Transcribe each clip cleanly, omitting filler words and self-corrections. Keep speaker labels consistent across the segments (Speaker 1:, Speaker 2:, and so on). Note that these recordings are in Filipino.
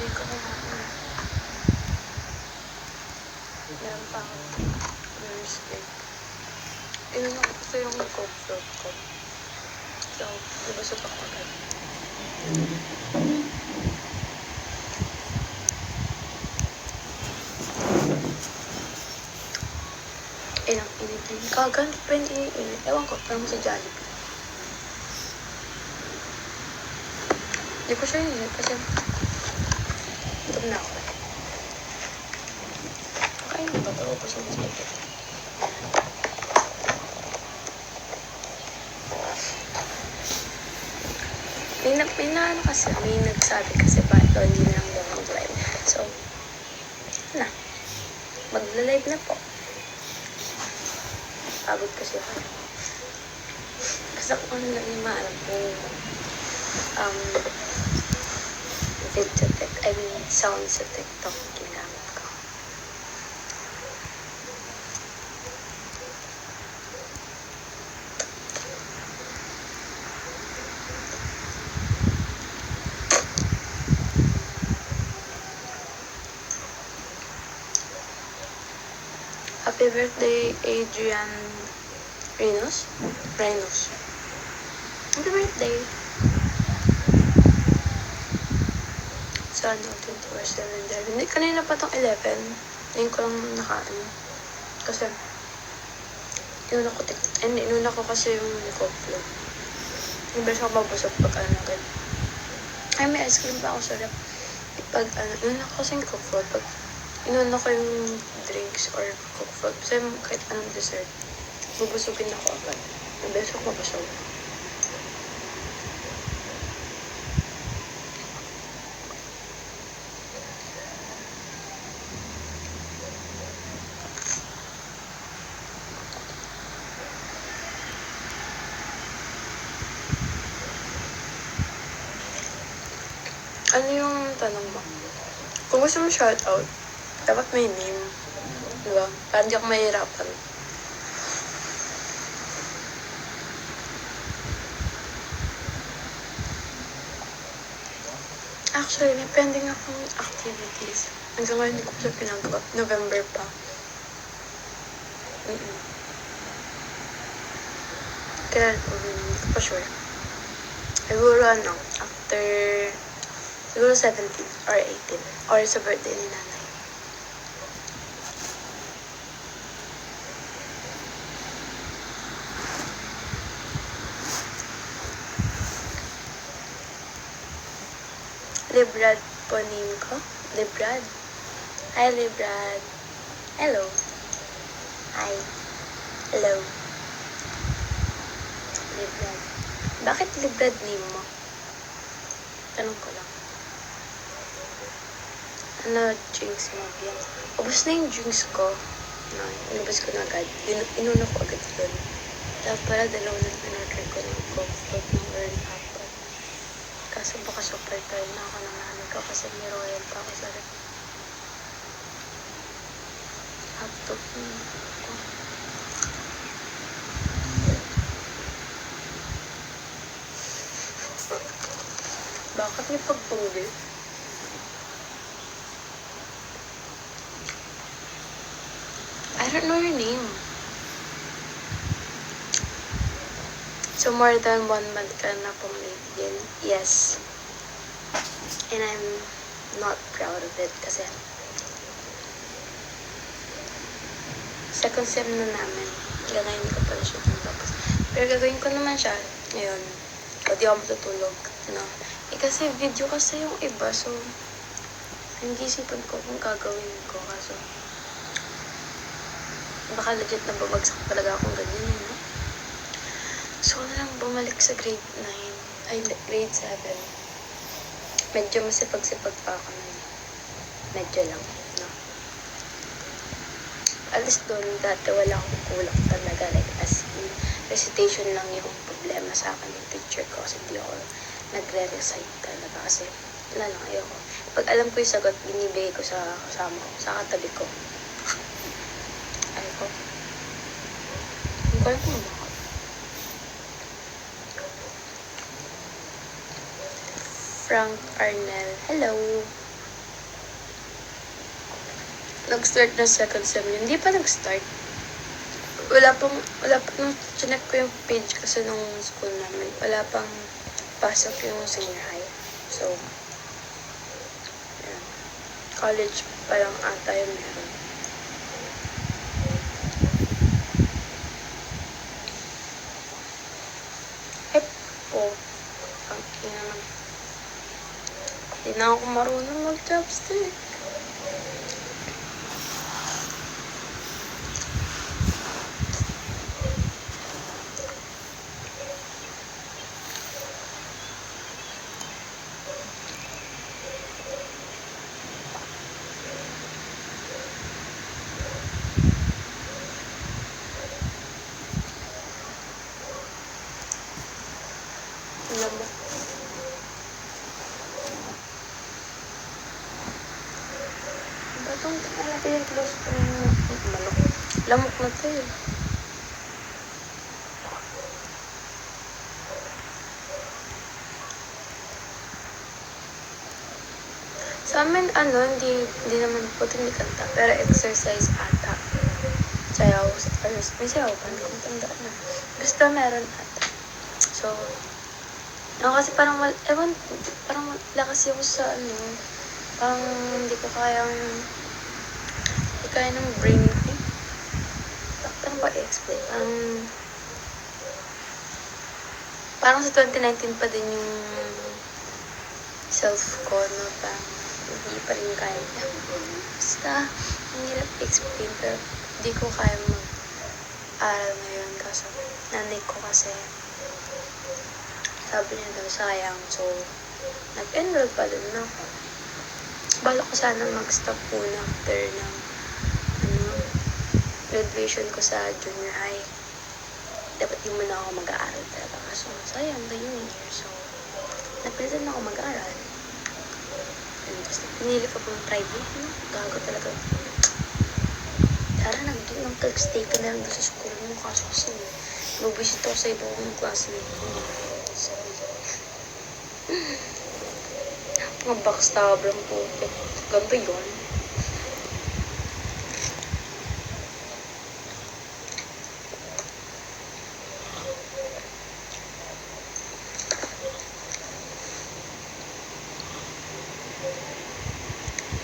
Speaker 1: Hindi ko kumain. Meron pa ako. There's cake. Inunan ko kasi yung coke float ko. So, nabasot ako agad. Ilang init din. Kaganap pa yung iniinit. Ewan ko, parang sa Jollibee. Hindi ko siya init kasi gutom na ako. Kain mo ba ito? Ubus yung spaghetti. May nagsabi kasi ba ito hindi na lang daw mag-live. So, na. Magla-live na po. Pagod kasi ako. Kasi ako ano lang yung maalam kung sound sa TikTok ginagamit ko. Happy birthday, Adrian Reynolds. Happy birthday. Sana 24/7 there. Hindi, kanina pa tong 11. Ngayon ko lang nakain. Kasi, inuna ko kasi yung coke float. Hindi ba siya mabusog pag agad. Ay, may ice cream pa ako sa rep. Pag inuna ko kasi yung coke float. Pag inuna ko yung drinks or coke float. Kasi kahit anong dessert, bubusugin ako agad. Hindi ba siya mabusog. Ano yung tanong mo? Kung gusto mo shoutout, dapat may name. Diba? Para hindi ako mahirapan. Actually, may pending akong activities. Hanggang ngayon, hindi ko siya pinagawa. November pa. Kaya, hindi ko pa sure. Siguro after siguro 17 or 18 or sa birthday ni nanay. Librad po name ko. Librad. Hi, Librad. Hello. Hi. Hello. Librad. Bakit Librad name mo? Tanong ko lang. Ano drinks mo yan? Ubus na yung drinks ko. No, inubos ko na agad. Inuna ko agad doon. Tapos pala dalawa na in-order ko ng coke float ng early hapon. Kaso baka super tired na ako ng nanay ko kasi may royal pa ako sa rep. Laptop ko. Bakit may pagtunggi? I don't know your name. So more than 1 month ka na pumigil. Yes. And I'm not proud of it kasi second sem na namin. Kaya ngayon ko pala siya tapos. Pero gagawin ko naman siya ngayon. O di ako matutulog. No? Kasi video kasi yung iba. So, nag-isipan ko kung gagawin ko. Kaso, baka legit na babagsak talaga akong ganyan. No? So, na lang bumalik sa grade 9. Ay, grade 7. Medyo masipag-sipag pa ako na. Medyo lang. No? At least doon, dati wala akong kulang talaga. Like, as in, recitation lang yung problema sa akin ng teacher ko. Kasi hindi ako nagre-recite talaga. Kasi, wala lang, ayoko. Pag alam ko yung sagot, binibigay ko sa kasama ko, sa katabi ko. Ayoko. Hindi ko alam kung bakit. Frank Arnel. Hello. nag-start na second sem yun. Hindi pa nag-start. Nung chinek ko yung page kasi nung school namin, wala pang pasok yung senior high. So, yeah. College pa lang ata yung meron. Ang ina naman. Hindi na ako marunong mag-chopstick. Lamok. Batong alapin yung close ko yung malok. Lamok na to eh. Sa amin, hindi naman po hindi kanta, pero exercise ata. Sayaw, may sayaw pa, hindi ko matandaan na. Basta meron ata. So, kasi parang parang wala kasi ako sa parang hindi ko kayang, hindi kaya ng brain eh. Parang ba i-explain? Parang sa 2019 pa din yung self ko, no? Parang hindi pa rin kaya. Basta, ang hirap i-explain, pero hindi ko kaya mag-aral ngayon kasi nanay ko kasi sabi niya daw sayang, so nag-enroll pa din ako. Bala ko sana mag-stop muna after ng graduation ko sa junior high. Dapat di muna ako mag-aaral talaga kaso sayang na yung year, so napilitan ako mag-aaral. And basta pinili ko pong private, gago talaga. Tara, nag-stay ka na lang sa school mo kaso kasi nubisit ako sa iba kong classmate ko. So, mga backstabber ang putik. Ganto yun.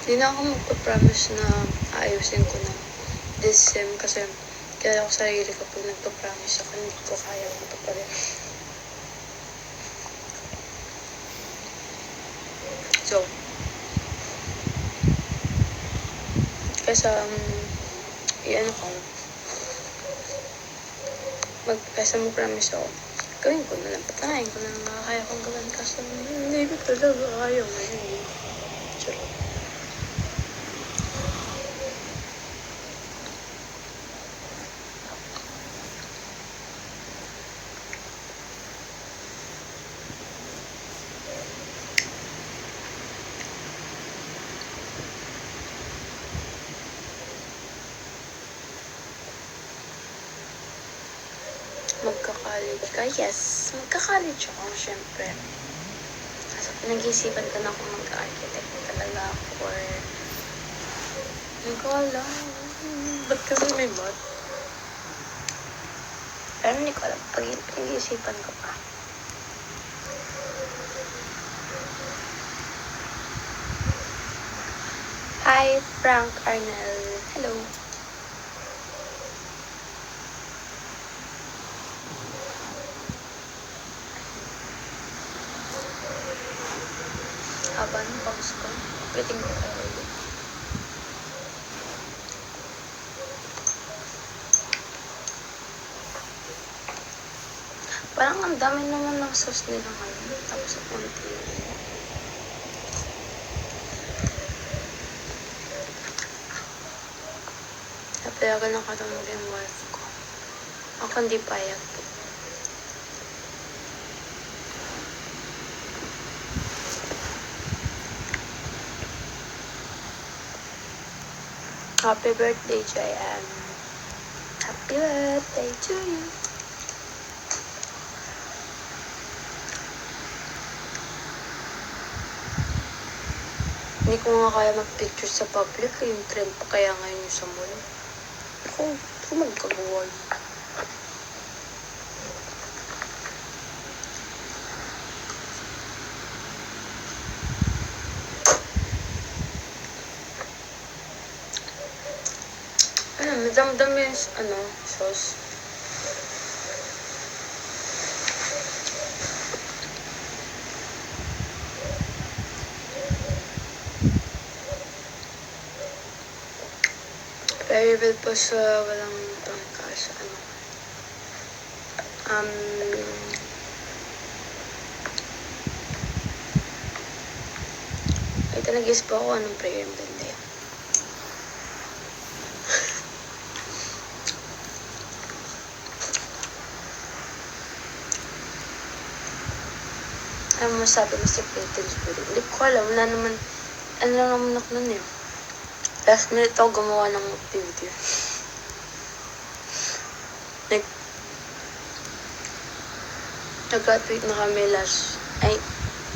Speaker 1: Hindi na ako magpa-promise na aayusin ko na this sem kasi kaya ako sarili ko pag nagpa-promise ako hindi ko kaya matuparin. So, kaysa kaysa mag-promise ako, gawin ko na lang, patanayin ko na lang makakaya kong gawin kasi hindi ko talaga kaya ngayon. Charot. Magka-college ka? Yes, magka-college ako, syempre. Kasi pinag-iisipan ko na kung mag-architect talaga ako or hindi ko alam. Ba't kasi may bot? Pero hindi ko alam. Pinag-iisipan ko pa. Hi, Frank Arnel. Hello. Haba ng pause ko. Piting ko kayo ulit. Parang ang dami naman ng sauce nila ngayon. Tapos sa konti. Napayagan ako ng yung wife ko. Ako hindi payag. Happy birthday, J.M. Happy birthday to you. Hindi ko nga kaya mag-picture sa public. Yung trend pa kaya ngayon yung sa mall. Ako, magkabuhay. Madam-dam yung, sauce. Variable po sa walang pangkasa, ito nag-guess po ako anong prayer ang ganda yun. Ano masabi mo sa Peyton Spirit? Hindi ko alam, wala naman, ano lang naman ako nun eh. Last minute ako gumawa ng activity. Nag-graduate na kami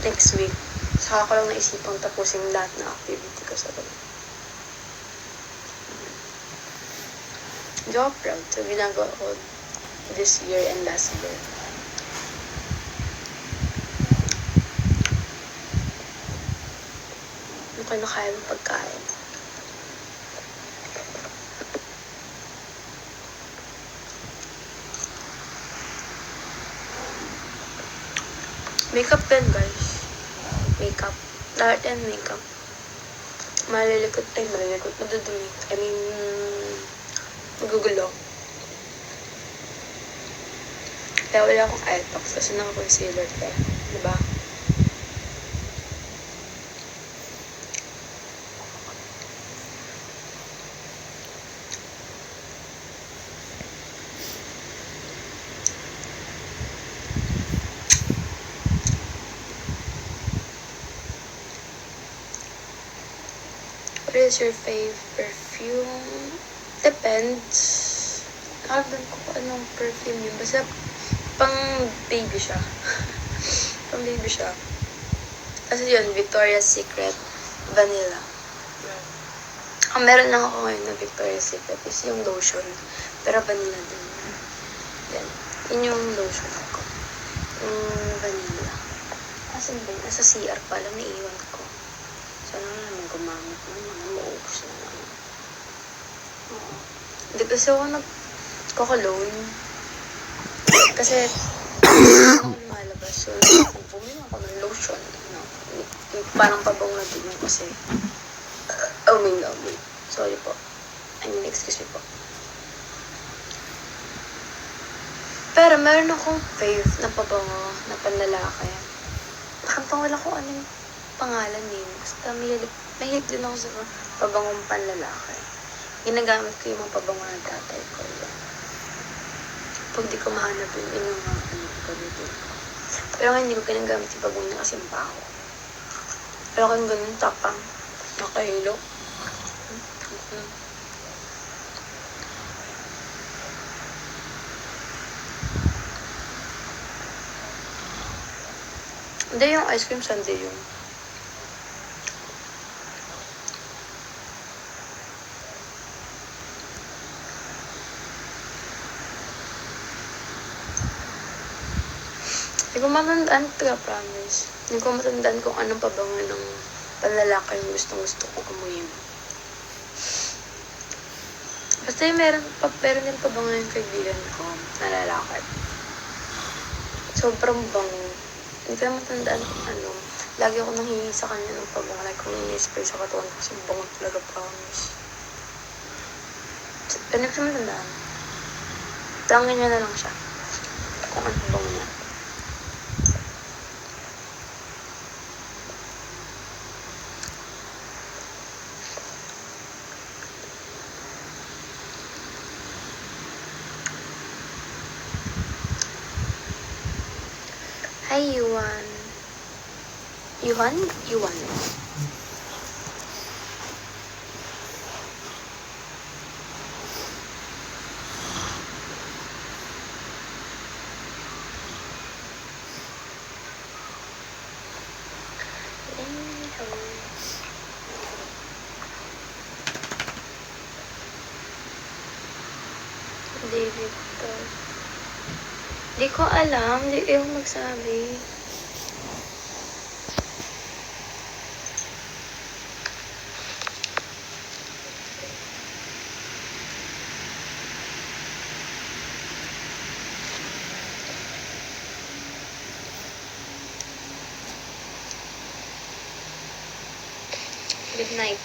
Speaker 1: next week. Saka ko lang naisipang tapusin lahat ng activity ko sa gabi. Hindi ako proud sa ginagawa ko this year and last year. Ano kayo nakaya ng pagkain? Makeup din, guys. Makeup. Lahat yan, makeup. Malilikot, madudumi. Magugulo. Kaya wala akong eye box kasi naka-concealer ka. Diba? What is your fave perfume? Depends. Nakalimutan ko kung anong perfume yun. Basta pang baby siya. Pang baby siya. Kasi yun, Victoria's Secret Vanilla. Ang meron lang ako ngayon na Victoria's Secret is yung lotion. Pero vanilla din. Yan. Yun yung lotion ko. Yung vanilla. Asan ba yun? Nasa CR pala, naiiwan ko. Sana naman gumamit naman. Maubos na naman. Hindi kasi ako nagkakaloan. Kasi ako lumalabas. So, bumili ako ng lotion. Parang pabango na din yun kasi amoy. Sorry po. Excuse me po. Pero meron akong fave na pabango na panlalaki. Nakantang wala ko anong pangalan eh. Basta mahilig din ako sa pabangong panlalaki. Ginagamit ko yung mga pabango ng tatay ko. Pag di ko mahanap yun yung mga gamitin ko. Pero ngayon hindi ko ginagamit yung pabango niya kasi baho. Pero kung ganun tapang, nakahilo. Hindi yung ice cream sundae yun. Hindi ko matandaan talaga, promise. Hindi ko matandaan kung anong pabango ng panlalaki yung gustong-gusto ko amuyin. Basta yung meron din pabango yung kaibigan ko na lalaki. Sobrang bango. Hindi ko matandaan kung ano. Lagi ako nanghingi sa kanya ng pabango. Like kung ini-spray sa katawan ko kasi bango talaga, promise. Pero hindi ko siya matandaan. Tangin niya na lang siya. Kung anong bango niya. Hi, Yuan. Yuan? David to. Di ko alam. Di yung magsabi. Good night.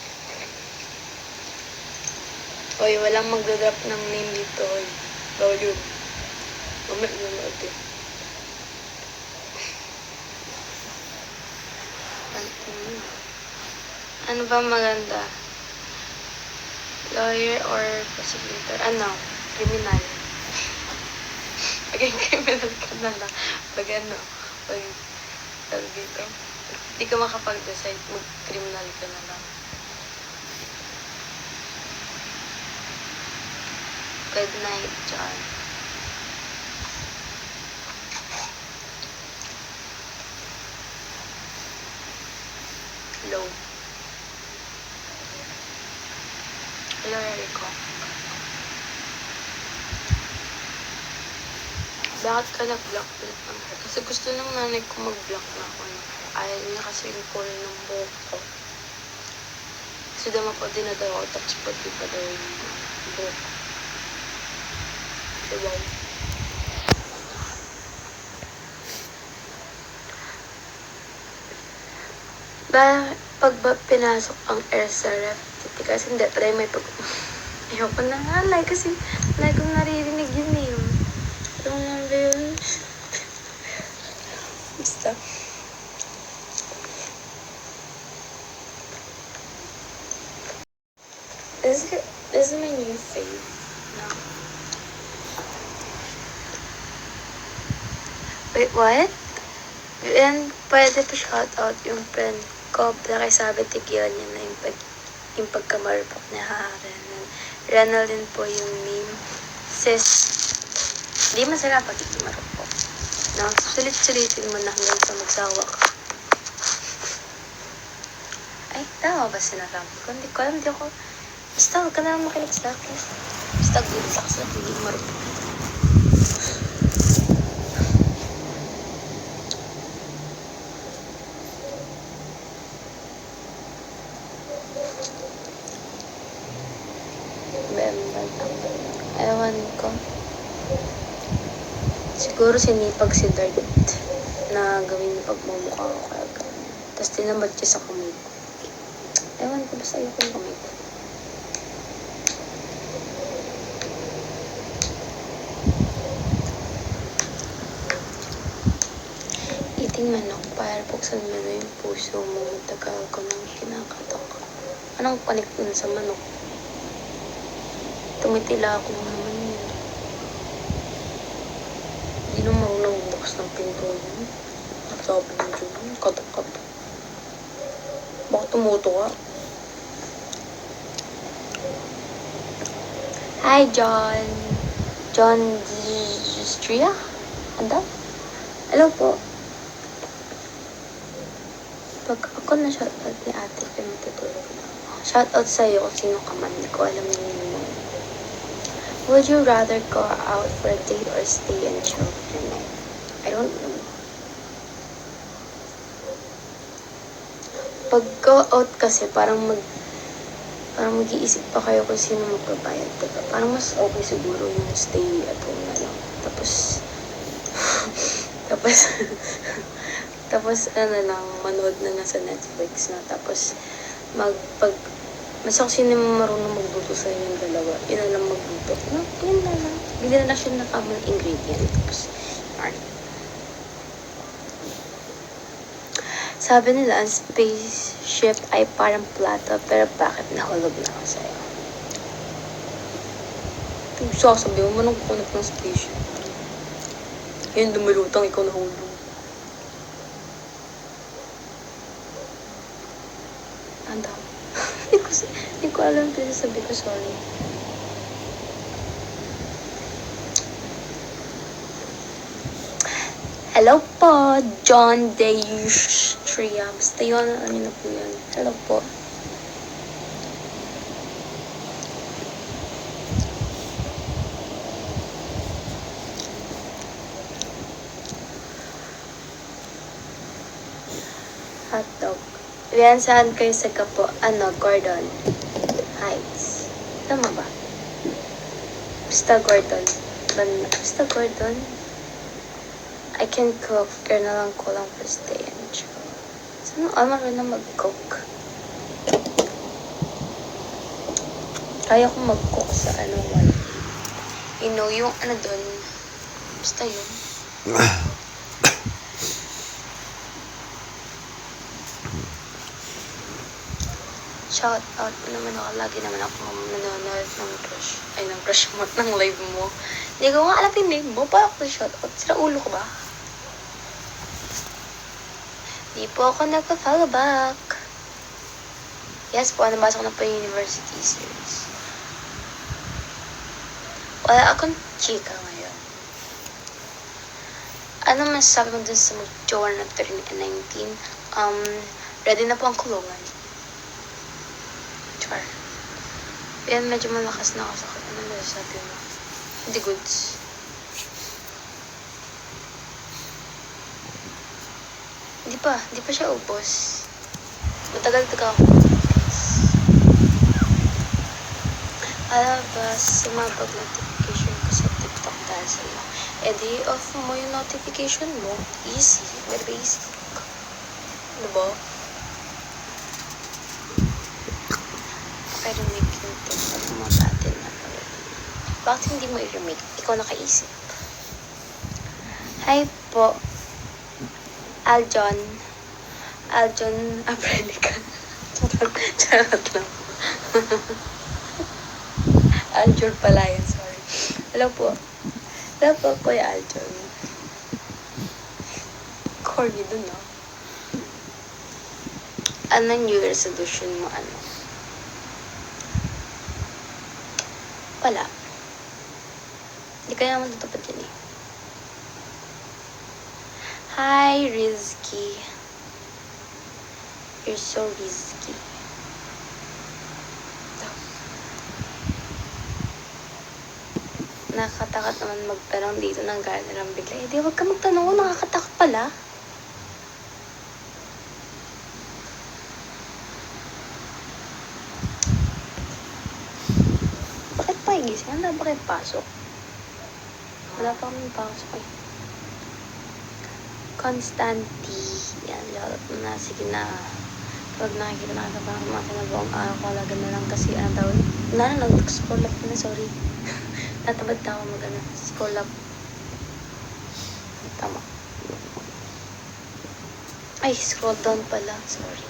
Speaker 1: Oy, walang magdodrop ng name dito. Oy. Bawal yun. Mamaya yun natin. Ano ba maganda? Lawyer or prosecutor? Ano? Criminal. Paging criminal ka na lang. Pag ano? Pag tawag dito. Hindi ka makapag-decide. Mag-criminal ka na lang. Good night, John. Low. Hello, Erico. Bakit ka nag-block ulit ng hair? Kasi gusto ng nanay ko mag-block na ako. Ayaw niya kasi yung color ng buhok ko. Kasi dama po dinadaw ako, tapos pati pa daw yung buhok ko. Diba? Pag ba pinasok ang air sa ref, titikas, hindi, try may pag... Ayoko na nga, kasi like kong naririnig yun eh. Ano nga ba yun? Basta. This is my new fave now. Wait, what? And pwede pa shout out yung friend ko. Nakisabi tigilan niya na yung pagkamarupok ni Haren. Renal din po yung meme. Sis, di masarap pag ito marupok. No? Sulit-sulitin mo na hanggang sa magsawa ka. Ay, tama ba sinasabi ko? Hindi ko alam, hindi ako... Basta, huwag ka na lang makinig sa akin. Basta, good luck sa hindi marupok. Ewan ko. Siguro sinipag si Dart na gawin yung pagmumukha ko kaya gano'n. Tapos tinamad siya sa kamay ko. Ewan ko, basta ayoko yung kamay ko. Eating manok para buksan mo na yung puso mo. Tagal ko nang kinakatok. Anong connect dun sa manok? Tumitila ako naman yun. Hindi na marunong bukas ng pinto yun. Sabi mo dyan, katok-katok. Baka tumuto ka? Hi, John. John Stria? Ano? Hello po. Pag ako na shoutout ni ate, kaya matutulog na. Shoutout sa'yo kung sino ka man. Hindi ko alam yun. Would you rather go out for a date or stay and chill for the night? I don't know. Pag go out kasi, parang mag-iisip pa kayo kung sino magbabayad, diba? Parang mas okay siguro yung stay at home na lang. Tapos ano lang, manood na sa Netflix na. Tapos, mas ako sino marunong magluto sa inyong dalawa. Yun na lang magluto. No, yun na lang. Bigyan na lang siya ng common ingredient. Tapos, alright. Sabi nila, ang spaceship ay parang plato, pero bakit nahulog na ako sa'yo? Sasabi mo, manong kukunak ng spaceship. Yun, dumulutang, ikaw nahulog. Anda. Hindi ko alam din sabi ko, sorry. Hello po, John Deustria. Basta yun, ano na po yun. Hello po. Hotdog. Riyan, saan kayo sa Gordon Heights? Tama ba? Basta Gordon. Basta Gordon. I can cook. Kaya na lang ko lang for stay and chill. Saan marunong mag-cook? Kaya ko mag-cook sa one. You know, yung dun. Basta yun. Shout out mo naman ako. Lagi naman ako nanonood ng crush mo, ng live mo. Hindi ko nga alam yung name mo. Pa ako shout out. Sira ulo ko ba? Di po ako nagpa-follow back. Yes po, nabasa ko na po yung university series. Wala akong chika ngayon. Ano masasabi mo dun sa mag-jowa na 2019? Ready na po ang kulungan. Char. Yan, medyo malakas na ako sa akin. Ano masasabi mo? Hindi goods. Hindi pa siya ubos. Matagal-tagal ako. Alabas, sumabag notification ko sa TikTok dahil sa'yo. Di off mo yung notification mo. Easy. Very basic. Diba? Remake yung TikTok mo natin na pala. Bakit hindi mo i-remake? Ikaw nakaisip. Hi po. Aljon Aprelica. Charot lang. Aljon pala yan, sorry. Hello po, Kuya Aljon. Corny dun, no? Anong New Year resolution mo, Wala. Hindi ka naman tutupad yan, eh. Hi, Rizky. You're so risky. Nakakatakot naman magtanong dito ng gano'n bigla. Di, wag ka magtanong. Nakakatakot pala. Bakit pa igising? Wala ba kayo pasok? Wala pa kami pasok eh. Constanti. Yan, lalap mo na. Sige na. Pag nakikita na kita parang mga sinabawang araw ko, alaga na lang kasi nag-scroll up na, sorry. Tatabad na ako scroll up. Tama. Ay, scroll down pala, sorry.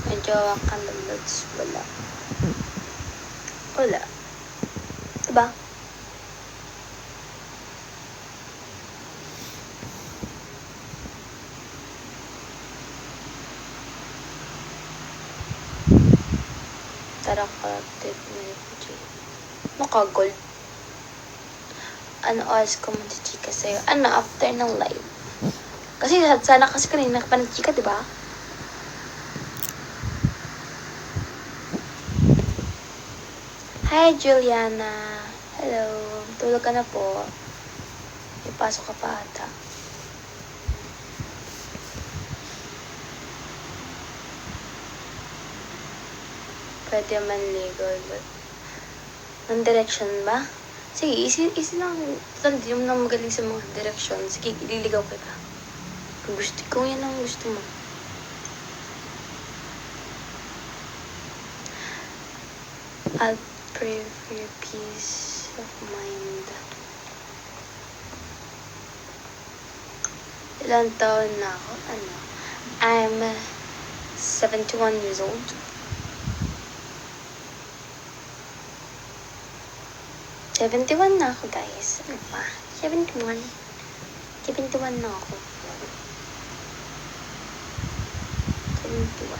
Speaker 1: Medyo kalabags, wala. Diba? Tara, collected na refugee. Naka-gold. Oras ko mag-chika sa'yo? After ng live. Kasi sana kasi kanina ka pa nag-chika, diba? Hi, Juliana. Hello. Tulog ka na po. Ipasok ka pa ata. Pwede man legal, but ng direction ba? Sige, easy lang. Hindi mo na magaling sa mga direction. Sige, ililigaw kita. Kung yan ang gusto mo. I'll pray for your peace of mind. Ilang taon na ako? I'm 71 years old. $71 na ako, guys. Ano pa? 71 na ako. 71.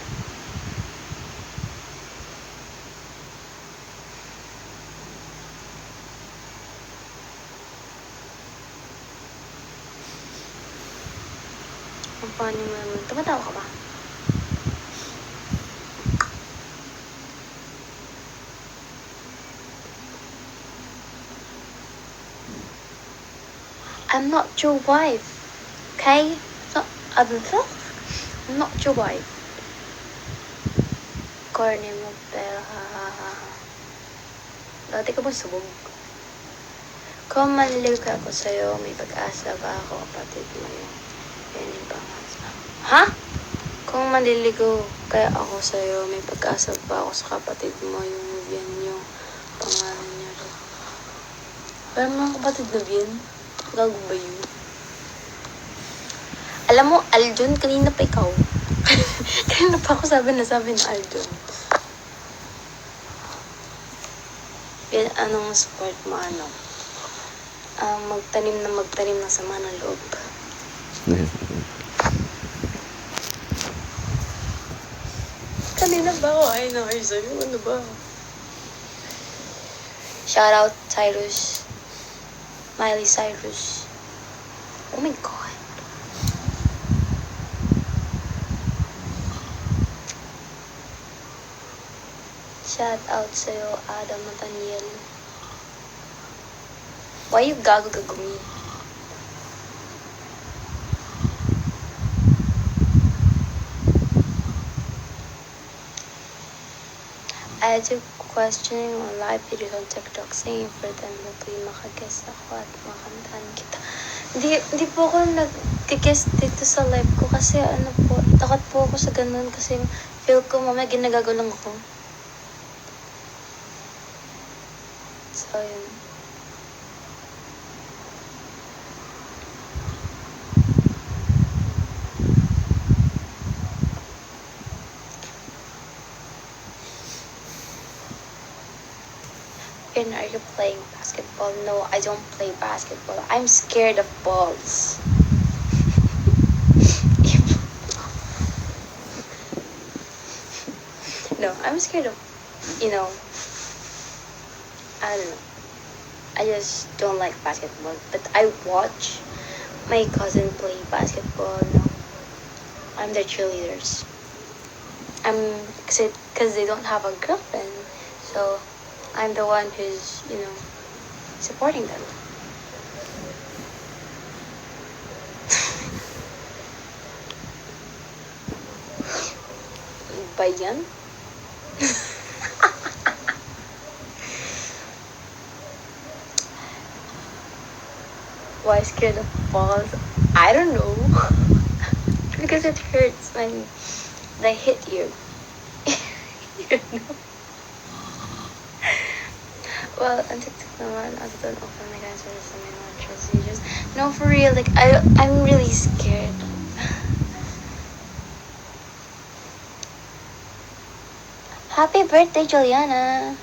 Speaker 1: Funny mo naman. Tumatawa ka ba? I'm not your wife. Okay? I'm not your wife. Corny mo, pero ha ha ha ha. Dati ka ba subog? Kung maniliw ka ako sa'yo, may pag-asa ba ako, kapatid mo yun? Yan yung pangasa. Ha? Kung manliligaw kaya ako sa'yo, may pag-asa ba ako sa kapatid mo, yung yan yung pangalan niya rin. Parang mga kapatid na yan. Gago ba yun? Alam mo, Aljon, kanina pa ikaw. Kanina pa ako sabi na Aljon. Yan, anong support mo, ano? Magtanim ng sama ng loob. Kanina ba ako ay sa'yo? Ano ba? Shout out Cyrus. Miley Cyrus. Oh my God. Shout out sa'yo, Adam Nathaniel. Why you gago me? I do questioning on live videos on TikTok saying for them na tuwing makaguess ako at makantahan kita. Hindi po ako nag-guess dito sa live ko kasi ano po, takot po ako sa ganun kasi feel ko mamaya ginagago lang ako. So, yun. And are you playing basketball? No, I don't play basketball. I'm scared of balls. No, I'm scared of, I don't know. I just don't like basketball. But I watch my cousin play basketball. No, I'm their cheerleaders. Because they don't have a girlfriend. So, I'm the one who's, supporting them. Ba yan? Why scared of balls? I don't know. Because it hurts when they hit you. You know? Well, on TikTok naman, I don't open my guys for some procedures. No, for real, like, I'm really scared. Happy birthday, Juliana!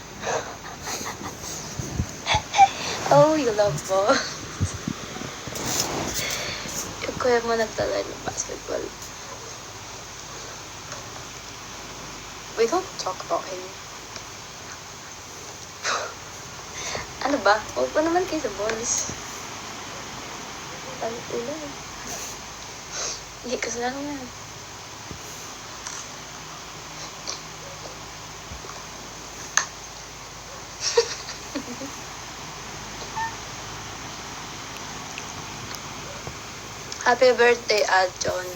Speaker 1: Oh, you love balls. Yung kuya mo nagtala ng basketball. We don't talk about him. Ano ba? Huwag pa naman kayo sa balls. Talit ulo. Hindi kasalanan mo yan. Happy birthday, Aljon.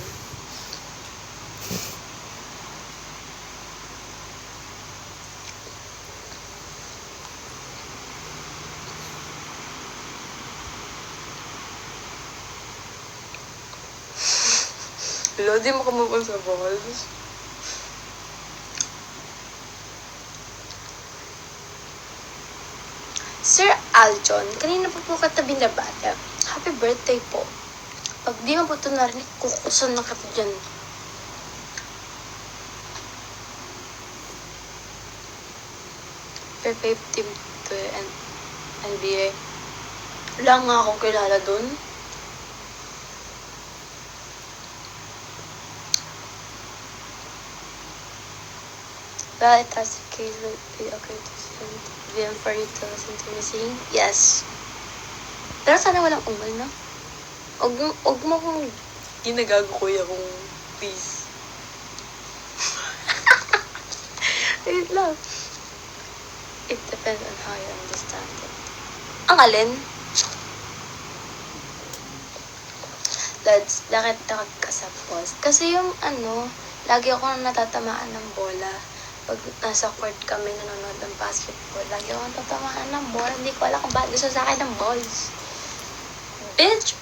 Speaker 1: Hello, di mo kamupon sa balls. Sir Aljon, kanina po katabi na bata. Happy birthday po. Pag di mo po ito narinig, kukusan na kape dyan. Favorite team to NBA. Wala nga akong kilala dun. Well, if that's the case, would it be okay to send VM for you to listen to me sing? Yes. Pero sana walang umal, no? Huwag mo kong Ginagago kuya kung please. Wait lang. It depends on how you understand it. Ang alin? Lads, bakit takot ka sa post? Kasi yung lagi ako natatamaan ng bola. Pag nasa court kami nanonood ng basketball, lagi ako natatamaan ng bola. Hindi ko alam kung bakit gusto sa akin ng balls. Bitch!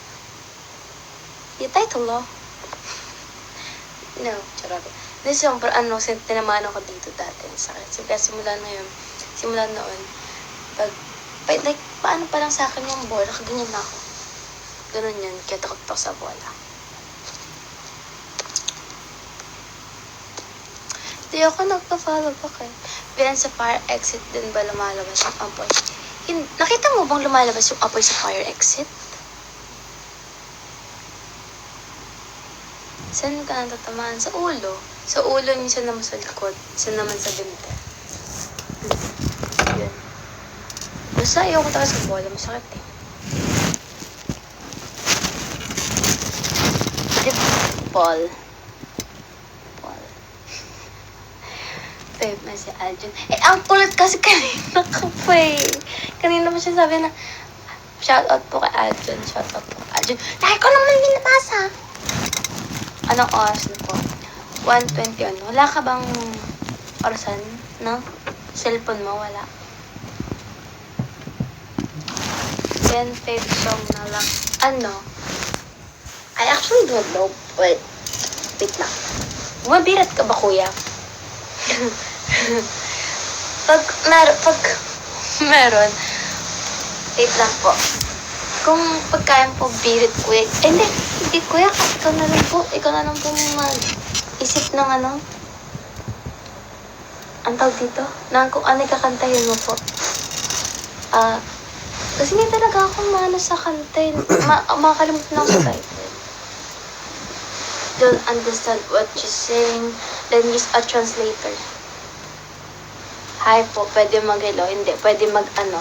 Speaker 1: You title law? No, charot. This is tinamaan ako dito dati. Sakit. So, kaya simula noon, like, paano pa lang sa akin yung bola, kaganyan na ako. Ganun yun, kaya takot pa sa bola. Hindi ako nagpa-follow back eh. Pero sa fire exit din ba lumalabas yung apoy? Nakita mo bang lumalabas yung apoy sa fire exit? Saan ka natatamaan? Sa ulo. Sa ulo, minsan naman sa likod. Minsan naman sa binte. Yun. Basta ayoko talaga sa bola. Masakit eh. Paul. Babe na si Aljun. Ang kulit kasi kanina ka pa eh. Kanina pa siya sabi na, shoutout po kay Aljun. Shoutout po kay Aljun. Dahil ko naman nilabasa. Anong oras na po? 1:21. Wala ka bang orasan? No? Cellphone mo? Wala. Then, favorite song na lang. I actually don't know. Wait lang. Bumabirat ka ba, kuya? pag meron, wait lang po. Kung pagkain po birit, kuya, hindi kuya, ikaw na lang po mag-isip ng ang tawag dito, kung ano kakantahin mo po. Kasi hindi talaga ako sa kanta, makakalimutan ako sa title. Don't understand what you're saying, then use a translator. Hi po, pwede mag-hello, hindi, pwede mag-bye.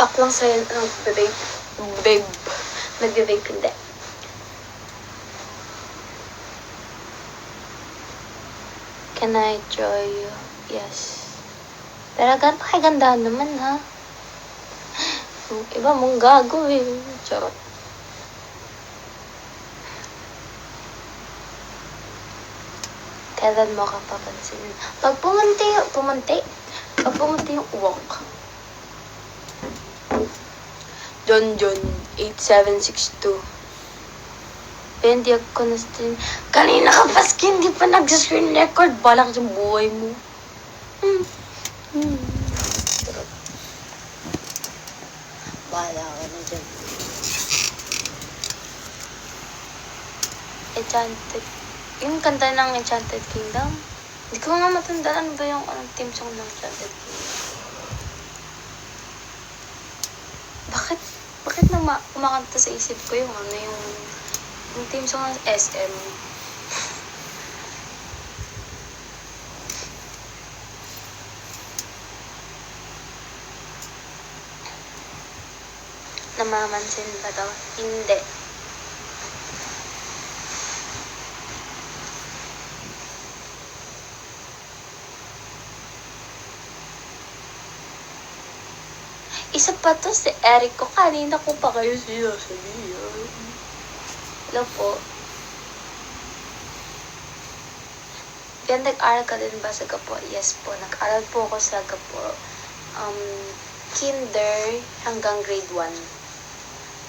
Speaker 1: Ako lang sa'yo, babe, nag-vape, hindi. Can I draw you? Yes. Pero gandahan naman, ha? Iba mong gago eh. Charot. Kailan mo ka papansin? Pag pumunti yung walk. John 8762. Hindi ako na-stream. Kanina ka pa hindi pa nag-screen record. Balak yung buhay mo. Bahala ka na dyan. Enchanted. Yung kanta ng Enchanted Kingdom. Hindi ko nga matandaan ba yung team song ng Enchanted Kingdom. Bakit na kumakanta sa isip ko yung yung team song ng SM. Namamansin ba daw? Hindi. Isa pa to si Eric ko. Kanina ko pa kayo sinasabihan. Hello po. Yan, nag-aral ka din ba sa Gapo? Yes po. Nag-aral po ako sa Gapo. Kinder hanggang grade 1.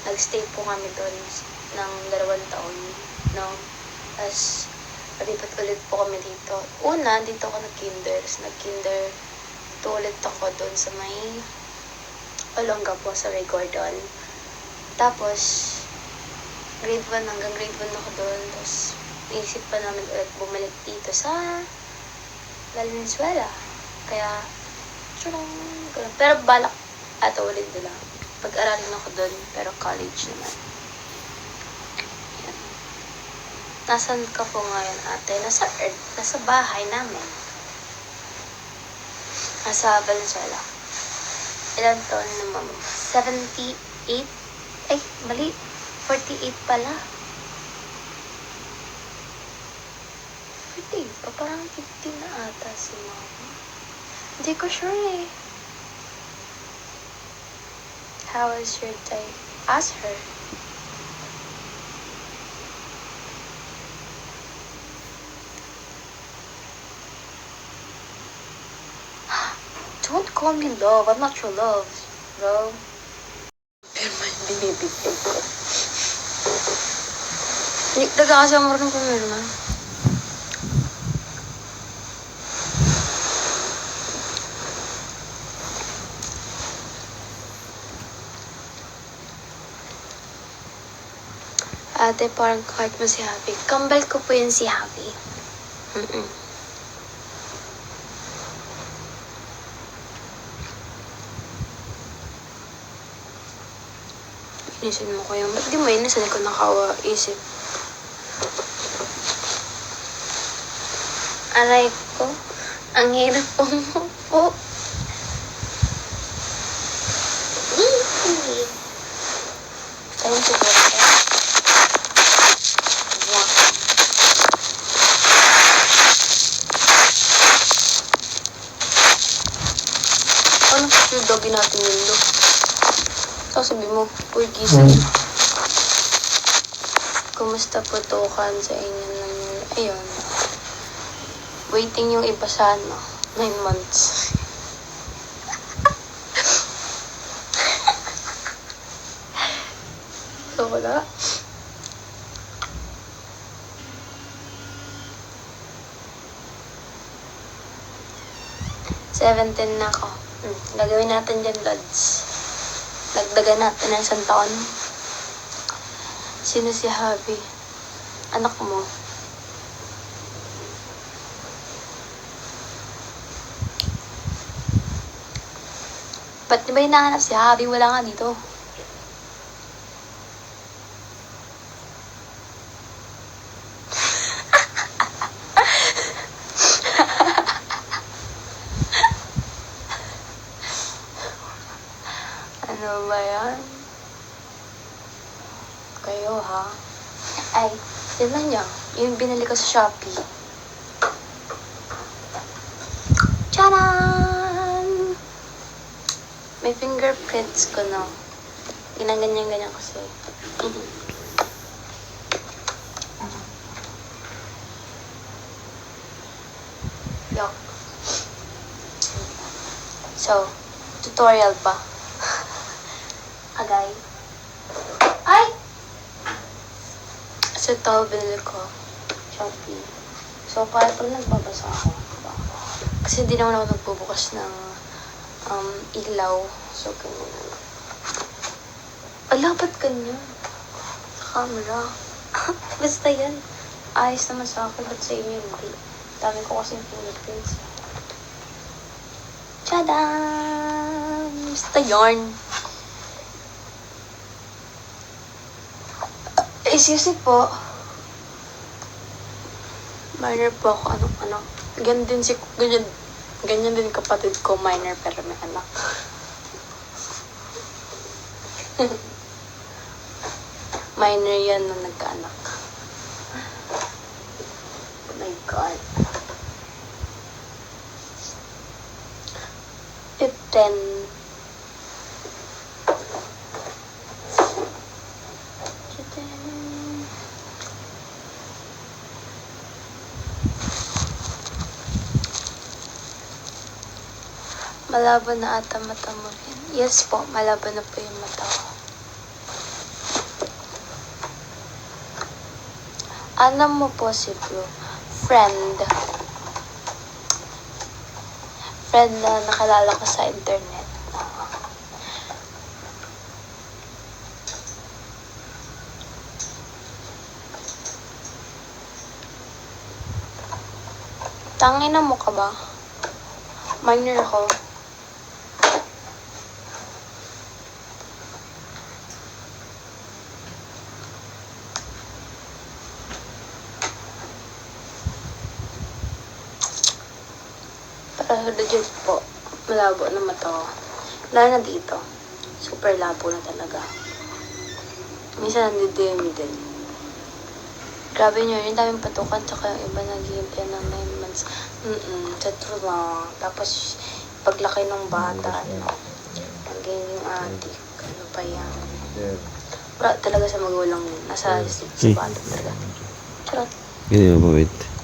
Speaker 1: Nag-stay po kami doon ng 2 taon. No? Tapos, palipat ulit po kami dito. Una, dito ako nag-kinder. Nag-kinder. Ito ulit ako doon sa may Olonga po sa Ray Gordon. Tapos, grade 1 hanggang grade 1 ako doon. Tapos, naisip pa namin ulit bumalik dito sa Valenzuela. Kaya, pero balak ata ulit nila. Pag-aralin ako doon, pero college naman. Yan. Nasaan ka po ngayon, ate? Nasa Earth. Nasa bahay namin. Nasa Valenzuela. Ilan taon na mama? 70. 8? Ay, mali. 48 pala. 48 pa. Parang 50 na ata si mama. Hindi ko sure eh. How was your day? Ask her. Don't call me love. I'm not your love, bro. Pero may binibigay ko. Nagkakasama rin ko meron. Ate, parang kahit mo si Javi. Kambal ko po yun si Javi. Inisin mo ko yung... Ba't di mo inisin ko nakawa-isip? Aray ko. Ang hirap umupo. Ayun siguro kaya. Ano yung doggy natin yun, do? Tapos sabi mo, uy, gising. Kumusta po tukan sa inyo naman? Ayun. Waiting yung iba sa 9 months. So, wala. Seventeen na ako. Gagawin natin dyan, lads. Dagdagan natin ng 1 taon. Sino si Javi? Anak mo. Ba't di ba hinahanap si Javi? Wala nga dito. Ano ba yan? Kayo, ha? Ay, yun lang niya. Yung binili ko sa Shopee. Tcharan! May fingerprints ko, no? Ginaganyan-ganyan kasi. Yuck. So, tutorial pa. Agay. Ay! So, ito, binili ko. Shopee. So, pag nagbabasa ako, kasi hindi naman ako nagbubukas ng ilaw. So, ganyan. Ala, ba't ganyan? Sa camera. Basta yan. Ayos naman sa akin. Ba't sa inyo hindi? Dami ko kasing fingerprints. Tadaan! Basta yarn. Excuse me po. Minor po ako. Ano? Ganyan din kapatid ko. Minor pero may anak. Minor yan na nagkaanak. Oh my God. 15. Malabo na ata mata mo rin. Yes po, malabo na po yung mata ko. Ano mo po si Bro? Friend. Friend na nakalala ko sa internet. Tangina mo ka ba? Minor ako. Pero legit po, malabo na mata ko. Lalo na dito. Super labo na talaga. Minsan nandidimi din. Grabe nyo, yung daming patukan, tsaka yung iba naghihintay ng 9 months. Sa true na. Tapos, paglaki ng bata, magiging adik. Ano pa yan? Wala talaga sa magulang, nasa sa bata talaga. Charot.
Speaker 2: Ganyan mo, wait.